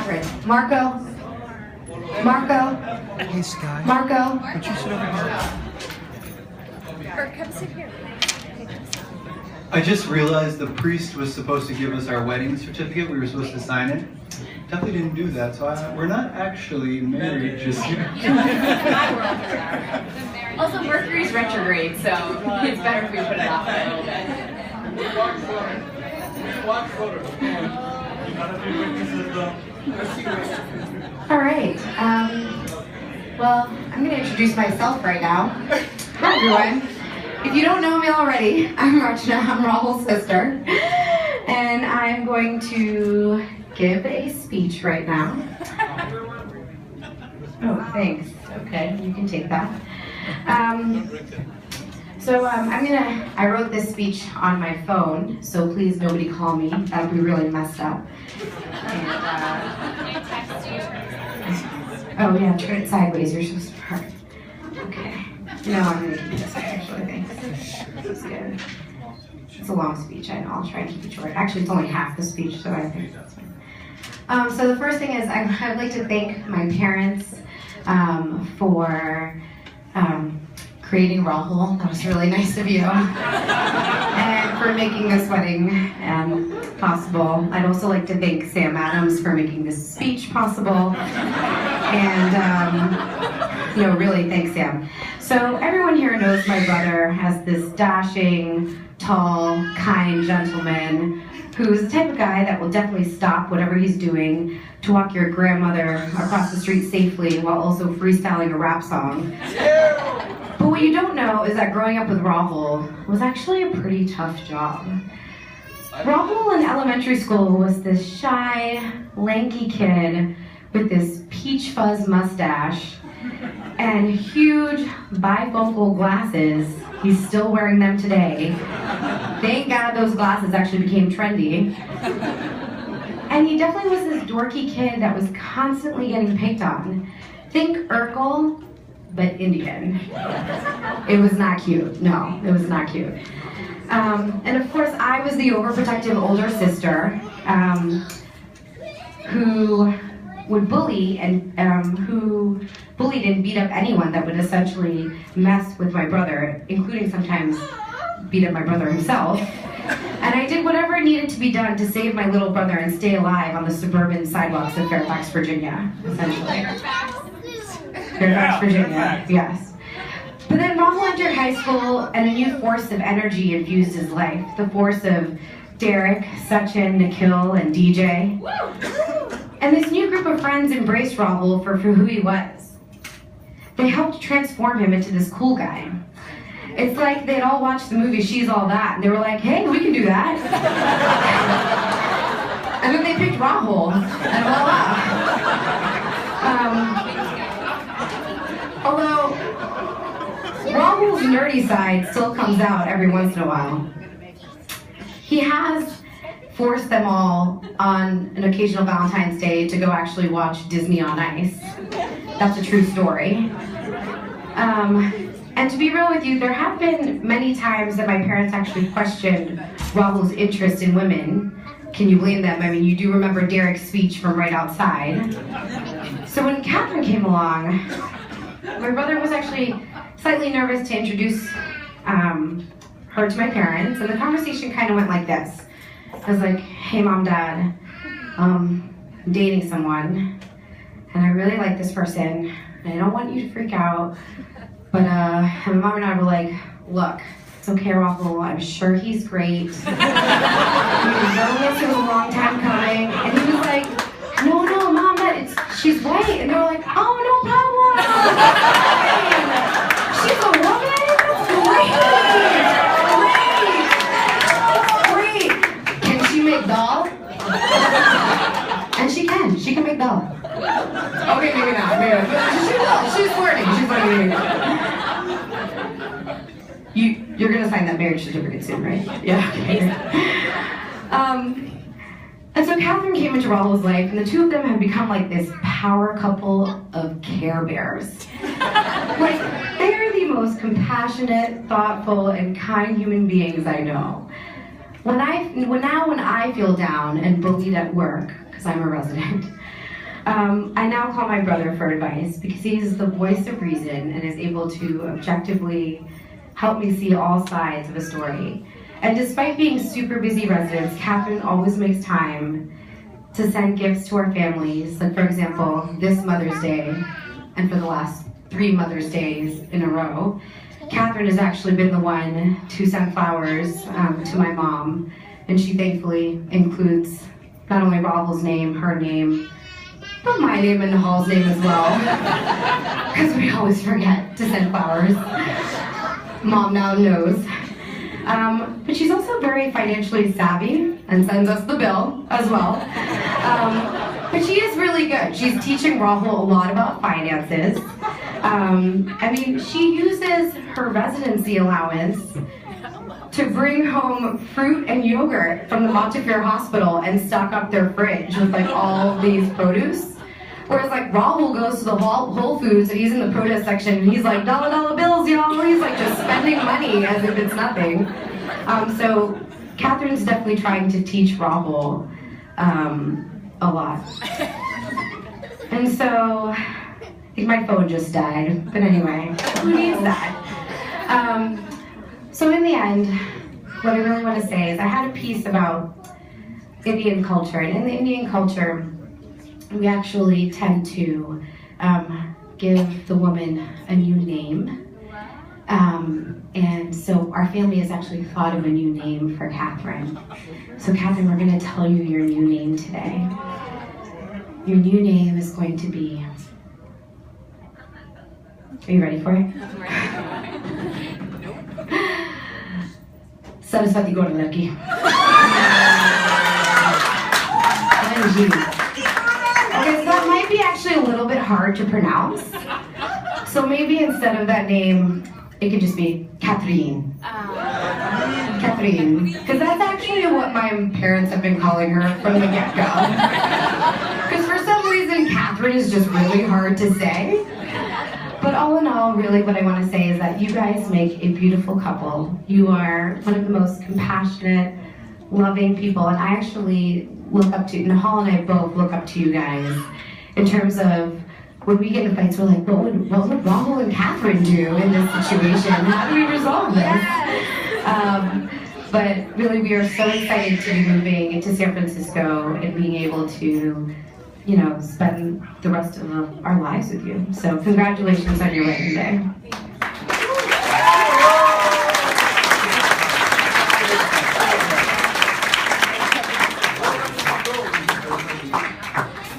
Catherine. Marco. Marco. Hey, Sky. Marco. Would you sit over here? Or come sit here. I just realized the priest was supposed to give us our wedding certificate. We were supposed to sign it. Definitely didn't do that, so we're not actually married just yet. Also, Mercury's retrograde, so it's better if we put it off a little bit. All right. Well, I'm going to introduce myself right now. Hi, everyone. If you don't know me already, I'm Rachna. I'm Rahul's sister. And I'm going to give a speech right now. Oh, thanks. Okay, you can take that. I wrote this speech on my phone, so please nobody call me. That would be really messed up. And, oh yeah, turn it sideways. You're supposed to part. Okay. No, I'm gonna keep it this way, actually, thanks. This is good. It's a long speech, I know. I'll try and keep it short. Actually, it's only half the speech, so I think that's fine. So the first thing is I'd like to thank my parents for creating Rahul. That was really nice of you. And for making this wedding possible. I'd also like to thank Sam Adams for making this speech possible. And, really, thanks, Sam. So everyone here knows my brother as this dashing, tall, kind gentleman who's the type of guy that will definitely stop whatever he's doing to walk your grandmother across the street safely while also freestyling a rap song. But what you don't know is that growing up with Rahul was actually a pretty tough job. Rahul in elementary school was this shy, lanky kid with this peach fuzz mustache and huge bifocal glasses. He's still wearing them today. Thank God those glasses actually became trendy. And he definitely was this dorky kid that was constantly getting picked on. Think Urkel, but Indian. It was not cute. No, it was not cute. And of course, I was the overprotective older sister who would bully and who bullied and beat up anyone that would essentially mess with my brother, including sometimes beat up my brother himself. And I did whatever needed to be done to save my little brother and stay alive on the suburban sidewalks of Fairfax, Virginia, essentially. Fairfax, Virginia, yes. But then Rahul entered high school and a new force of energy infused his life. The force of Derek, Sachin, Nikhil, and DJ. And this new group of friends embraced Rahul for who he was. They helped transform him into this cool guy. It's like they'd all watched the movie She's All That, and they were like, hey, we can do that. And then they picked Rahul, and voila. Although, Rahul's nerdy side still comes out every once in a while. He has forced them all on an occasional Valentine's Day to go actually watch Disney on Ice. That's a true story. And to be real with you, there have been many times that my parents actually questioned Rahul's interest in women. Can you blame them? I mean, you do remember Derek's speech from right outside. So when Catherine came along, my brother was actually slightly nervous to introduce her to my parents, and the conversation kind of went like this. I was like, hey mom, dad, I'm dating someone, and I really like this person, and I don't want you to freak out, but and my mom and I were like, look, it's okay, Rahul, I'm sure he's great. We've known this, it was a long time coming, and he was like, no, mom, she's white, and they were like, oh, no problem. She's a woman? Great. Can she make dal? And she can make dal. Okay, maybe not. She will. She's flirting. She's like, you're gonna sign that marriage certificate soon, right? Yeah. Okay. And so Catherine came into Rahul's life, and the two of them have become like this power couple of Care Bears. Like, they are the most compassionate, thoughtful, and kind human beings I know. When I feel down and bullied at work, because I'm a resident, I now call my brother for advice because he is the voice of reason and is able to objectively help me see all sides of a story. And despite being super busy residents, Catherine always makes time to send gifts to our families. Like, for example, this Mother's Day, and for the last 3 Mother's Days in a row, Catherine has actually been the one to send flowers to my mom, and she thankfully includes not only Ravel's name, her name, but my name and Hall's name as well, because we always forget to send flowers. Mom now knows. But she's also very financially savvy and sends us the bill as well. But she is really good. She's teaching Rahul a lot about finances. I mean, she uses her residency allowance to bring home fruit and yogurt from the Montefiore Hospital and stock up their fridge with like all these produce. Whereas like Rahul goes to the Whole Foods and he's in the produce section and he's like, dollar bills, y'all. He's like just spending money as if it's nothing. So Catherine's definitely trying to teach Rahul a lot. And so, I think my phone just died, but anyway, who needs that? So in the end, what I really want to say is I had a piece about Indian culture, and in the Indian culture, we actually tend to give the woman a new name. And so our family has actually thought of a new name for Catherine. So Catherine, we're going to tell you your new name today. Your new name is going to be... Are you ready for it? Saraswati Gauralaki. Okay, so that might be actually a little bit hard to pronounce. So maybe instead of that name, it could just be Catherine. Catherine. Because that's actually what my parents have been calling her from the get-go. Because for some reason, Catherine is just really hard to say. But all in all, really what I want to say is that you guys make a beautiful couple. You are one of the most compassionate, loving people, and I actually look up to, Nahal and I both look up to you guys in terms of when we get in fights, we're like, what would Rahul and Catherine do in this situation? How do we resolve this? But really, we are so excited to be moving to San Francisco and being able to, you know, spend the rest of our lives with you. So congratulations on your wedding day.